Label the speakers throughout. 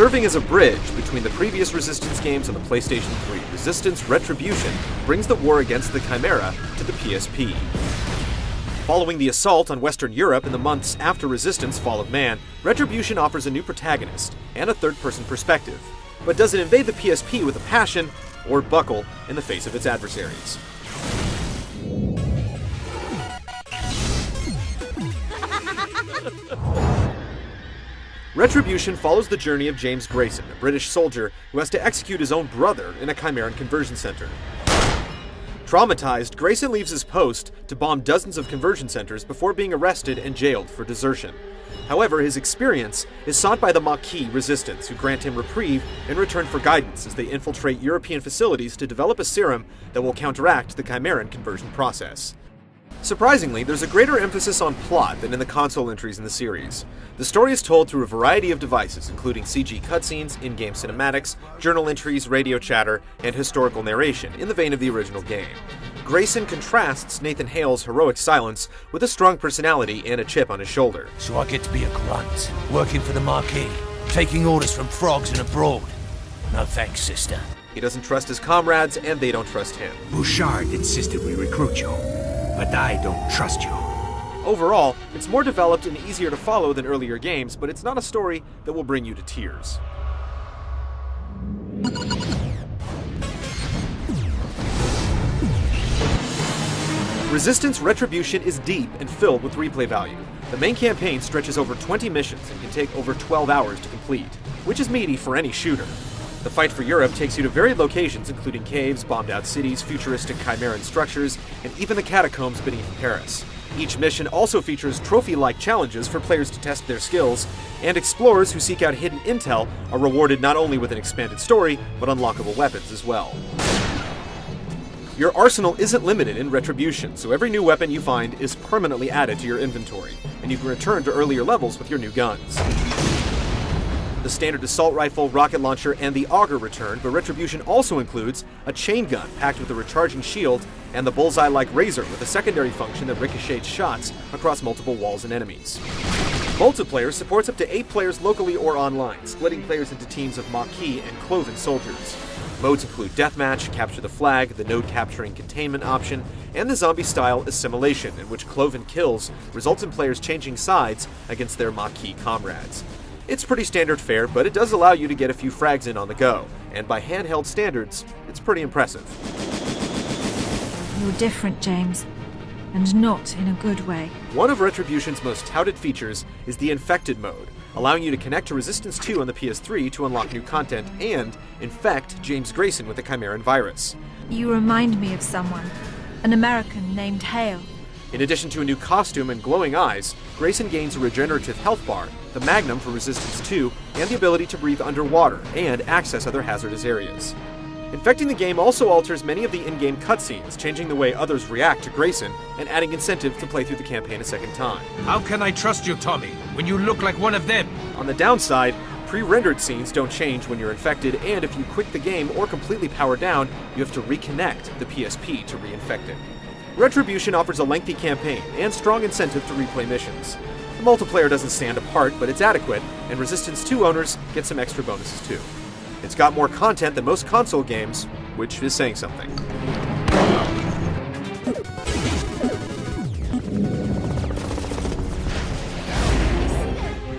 Speaker 1: Serving as a bridge between the previous Resistance games on the PlayStation 3, Resistance Retribution brings the war against the Chimera to the PSP. Following the assault on Western Europe in the months after Resistance Fall of Man, Retribution offers a new protagonist and a third-person perspective. But does it invade the PSP with a passion, or buckle in the face of its adversaries? Retribution follows the journey of James Grayson, a British soldier who has to execute his own brother in a Chimeran conversion center. Traumatized, Grayson leaves his post to bomb dozens of conversion centers before being arrested and jailed for desertion. However, his experience is sought by the Maquis resistance, who grant him reprieve in return for guidance as they infiltrate European facilities to develop a serum that will counteract the Chimeran conversion process. Surprisingly, there's a greater emphasis on plot than in the console entries in the series. The story is told through a variety of devices, including CG cutscenes, in-game cinematics, journal entries, radio chatter, and historical narration, in the vein of the original game. Grayson contrasts Nathan Hale's heroic silence with a strong personality and a chip on his shoulder.
Speaker 2: So I get to be a grunt, working for the Marquis, taking orders from frogs and abroad. No thanks, sister.
Speaker 1: He doesn't trust his comrades, and they don't trust him.
Speaker 3: Bouchard insisted we recruit you, but I don't trust you.
Speaker 1: Overall, it's more developed and easier to follow than earlier games, but it's not a story that will bring you to tears. Resistance Retribution is deep and filled with replay value. The main campaign stretches over 20 missions and can take over 12 hours to complete, which is meaty for any shooter. The fight for Europe takes you to varied locations, including caves, bombed-out cities, futuristic Chimeran structures, and even the catacombs beneath Paris. Each mission also features trophy-like challenges for players to test their skills, and explorers who seek out hidden intel are rewarded not only with an expanded story, but unlockable weapons as well. Your arsenal isn't limited in Retribution, so every new weapon you find is permanently added to your inventory, and you can return to earlier levels with your new guns. The standard assault rifle, rocket launcher, and the auger return, but Retribution also includes a chain gun packed with a recharging shield and the bullseye-like razor with a secondary function that ricochets shots across multiple walls and enemies. Multiplayer supports up to 8 players locally or online, splitting players into teams of Maquis and Cloven soldiers. Modes include Deathmatch, Capture the Flag, the node capturing containment option, and the zombie-style Assimilation, in which Cloven kills results in players changing sides against their Maquis comrades. It's pretty standard fare, but it does allow you to get a few frags in on the go, and by handheld standards, it's pretty impressive.
Speaker 4: You're different, James, and not in a good way.
Speaker 1: One of Retribution's most touted features is the Infected mode, allowing you to connect to Resistance 2 on the PS3 to unlock new content and infect James Grayson with the Chimeran virus.
Speaker 4: You remind me of someone, an American named Hale.
Speaker 1: In addition to a new costume and glowing eyes, Grayson gains a regenerative health bar, the Magnum for Resistance 2, and the ability to breathe underwater and access other hazardous areas. Infecting the game also alters many of the in-game cutscenes, changing the way others react to Grayson and adding incentive to play through the campaign a second time.
Speaker 3: How can I trust you, Tommy, when you look like one of them?
Speaker 1: On the downside, pre-rendered scenes don't change when you're infected, and if you quit the game or completely power down, you have to reconnect the PSP to reinfect it. Retribution offers a lengthy campaign and strong incentive to replay missions. The multiplayer doesn't stand apart, but it's adequate, and Resistance 2 owners get some extra bonuses too. It's got more content than most console games, which is saying something.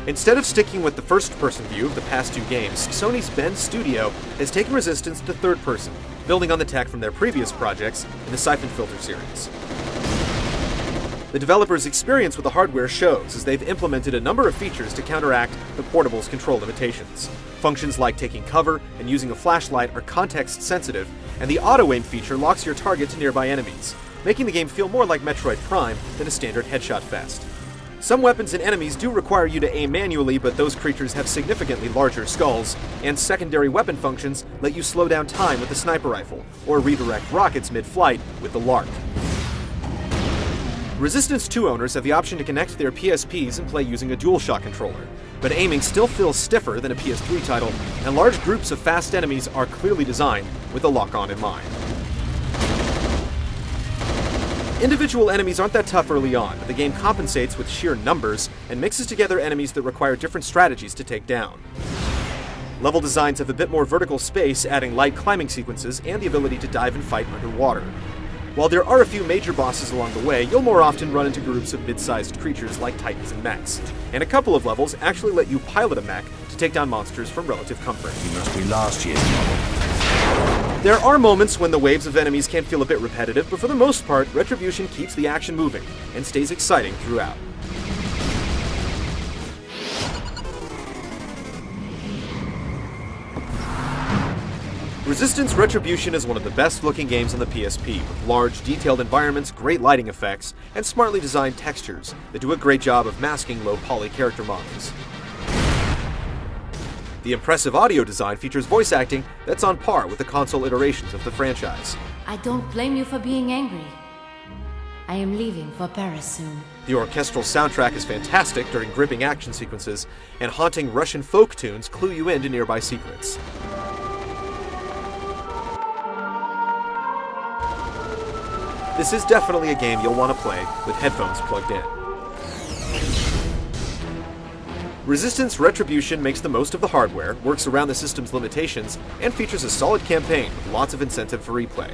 Speaker 1: Instead of sticking with the first-person view of the past 2 games, Sony's Bend Studio has taken Resistance to third person, building on the tech from their previous projects in the Siphon Filter series. The developers' experience with the hardware shows, as they've implemented a number of features to counteract the portable's control limitations. Functions like taking cover and using a flashlight are context-sensitive, and the auto-aim feature locks your target to nearby enemies, making the game feel more like Metroid Prime than a standard headshot fest. Some weapons and enemies do require you to aim manually, but those creatures have significantly larger skulls, and secondary weapon functions let you slow down time with the sniper rifle, or redirect rockets mid-flight with the Lark. Resistance 2 owners have the option to connect their PSPs and play using a DualShock controller, but aiming still feels stiffer than a PS3 title, and large groups of fast enemies are clearly designed with the lock-on in mind. Individual enemies aren't that tough early on, but the game compensates with sheer numbers and mixes together enemies that require different strategies to take down. Level designs have a bit more vertical space, adding light climbing sequences and the ability to dive and fight underwater. While there are a few major bosses along the way, you'll more often run into groups of mid-sized creatures like titans and mechs. And a couple of levels actually let you pilot a mech to take down monsters from relative comfort.
Speaker 3: You must be last year's model.
Speaker 1: There are moments when the waves of enemies can feel a bit repetitive, but for the most part, Retribution keeps the action moving and stays exciting throughout. Resistance Retribution is one of the best looking games on the PSP, with large, detailed environments, great lighting effects, and smartly designed textures that do a great job of masking low poly character models. The impressive audio design features voice acting that's on par with the console iterations of the franchise.
Speaker 5: I don't blame you for being angry. I am leaving for Paris soon.
Speaker 1: The orchestral soundtrack is fantastic during gripping action sequences, and haunting Russian folk tunes clue you into nearby secrets. This is definitely a game you'll want to play with headphones plugged in. Resistance Retribution makes the most of the hardware, works around the system's limitations, and features a solid campaign with lots of incentive for replay.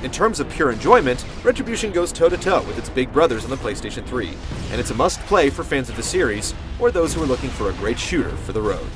Speaker 1: In terms of pure enjoyment, Retribution goes toe-to-toe with its big brothers on the PlayStation 3, and it's a must-play for fans of the series or those who are looking for a great shooter for the road.